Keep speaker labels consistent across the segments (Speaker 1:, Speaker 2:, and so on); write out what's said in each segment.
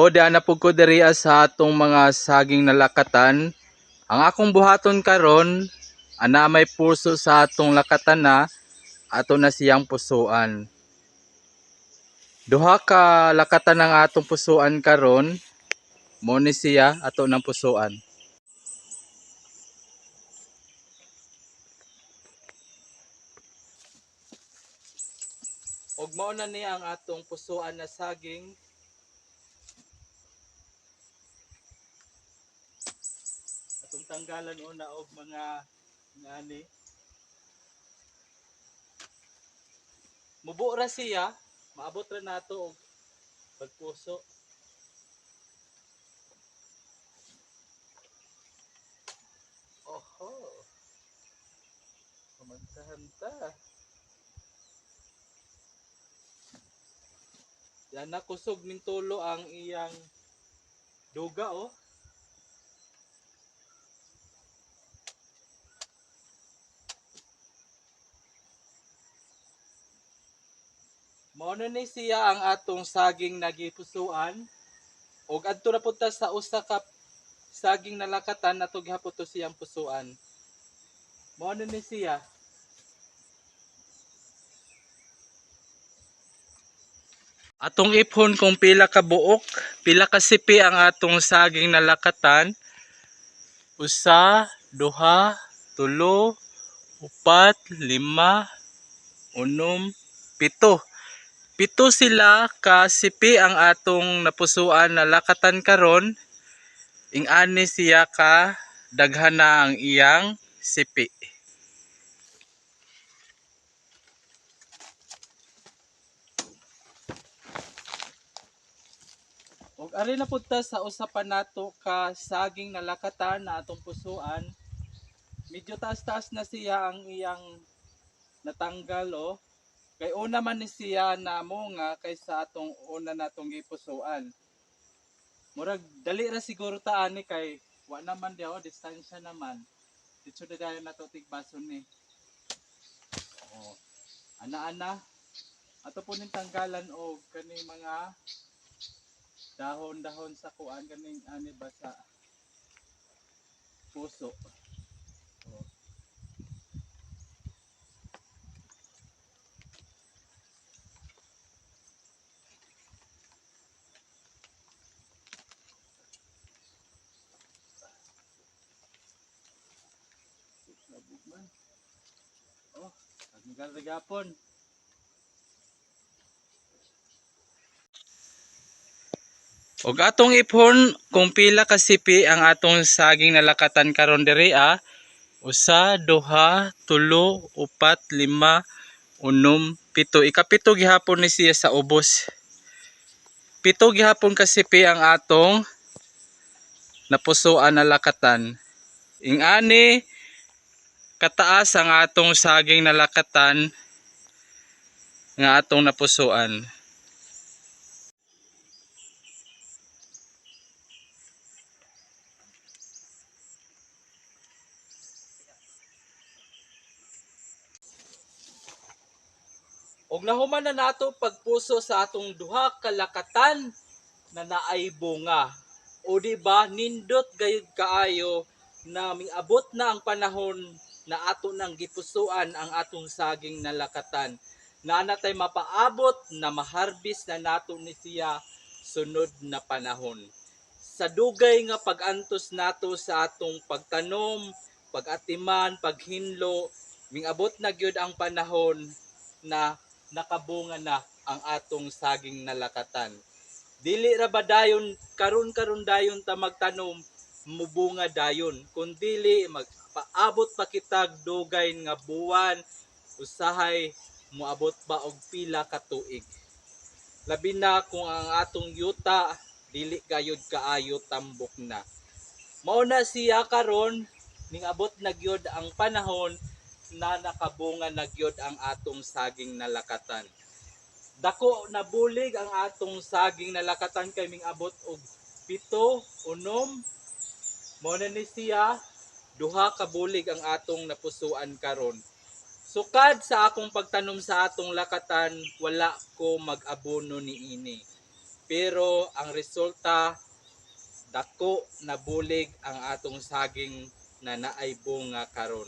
Speaker 1: diyan na pud ko diri sa atong mga saging nalakatan. Ang akong buhaton karon ana may puso sa atong lakatan na ato na siyang pusuan. Duha ka lakatan ng atong pusuan karon, mo ni siya ato ng pusuan. Og mao na niya ang atong pusuan na saging. Atong tanggalan una og mga ngani. Mubo ra siya, maabot ra nato og pagpuso. Oho. Kamantahan ta. Yan na kusog ning tulo ang iyang duga oh. Mao na ni siya ang atong saging nagipusuan ug adto na punta sa usa ka saging nalakatan nato gihapon to siyang pusuan. Mao na ni siya. Atong iphon kung pila ka buok, pila ka sipi ang atong saging nalakatan. Usa, duha, tulo, upat, lima, unom, pito. Pito sila ka sipi ang atong napusuan na lakatan karon. Ing-ani siya ka daghan na ang iyang sipi. Og ari na punta sa usapan nato ka saging nalakatan na atong pusuan. Medyo taas-taas na siya ang iyang natanggal oh. Kay una man ni siya na munga kaysa atong una natong gipusuan. Murag dali ra siguro ta ani kay wa naman daw distansya naman. Dito na dahil nato tigbason ni. Oh. Ana-ana ato po ning tanggalan og kani mga dahon-dahon sa kuan kaning ani ba sa puso. Oh. Man. Oh, ang gapon. Og atong iphon kung pila ka sipi ang atong saging nalakatan karon diri ah. Usa, duha, tulo, upat, lima, unom, pito. Ikapito gihapon ni siya sa ubos. Pito gihapon ka sipi ang atong napusuan na lakatan. Ing-ani kataas ang atong saging nalakatan nga atong napusuan. Og nahuman na nato pagpuso sa atong duha ka lakatan na naay bunga. O di ba nindot gayud kaayo na miabot na ang panahon na ato nang gipusuan ang atong saging na lakatan. Na natay mapaabot na maharbis na nato ni siya sunod na panahon. Sa dugay nga pag-antos nato sa atong pagtanom, pag-atiman, paghinlo, miabot na gyud ang panahon na nakabunga na ang atong saging nalakatan. Dili ra ba dayon karon dayon ta magtanom mubunga dayon, kun dili magpaabot pa kitag dugay nga buwan usahay moabot pa og pila ka tuig. Labi na kung ang atong yuta dili gayud kaayo tambok na. Mao na siya karon ning abot na gyud ang panahon na nakabunga na gyud ang atong saging nalakatan. Dako na bulig ang atong saging nalakatan kay ming abot og 7, 6. Mao na ni siya duha ka bulig ang atong napusuan karon. Sukad sa akong pagtanom sa atong lakatan, wala ko mag-abono niini. pero ang resulta dako na bulig ang atong saging na naay bunga karon.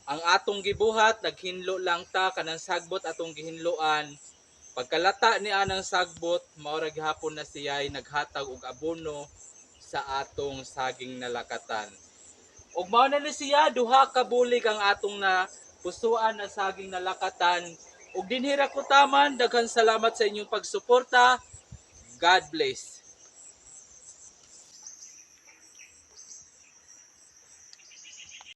Speaker 1: Ang atong gibuhat naghinlo lang ta kanang sagbot atong gihinloan. Pagkalata ni anang sagbot mao ra gihapon na siya'y naghatag og abono sa atong saging nalakatan. Ug mao na ni siya duha ka bulig ang atong na pusuan na saging nalakatan. Ug dinhi ra ko taman, daghan salamat sa inyong pagsuporta. God bless.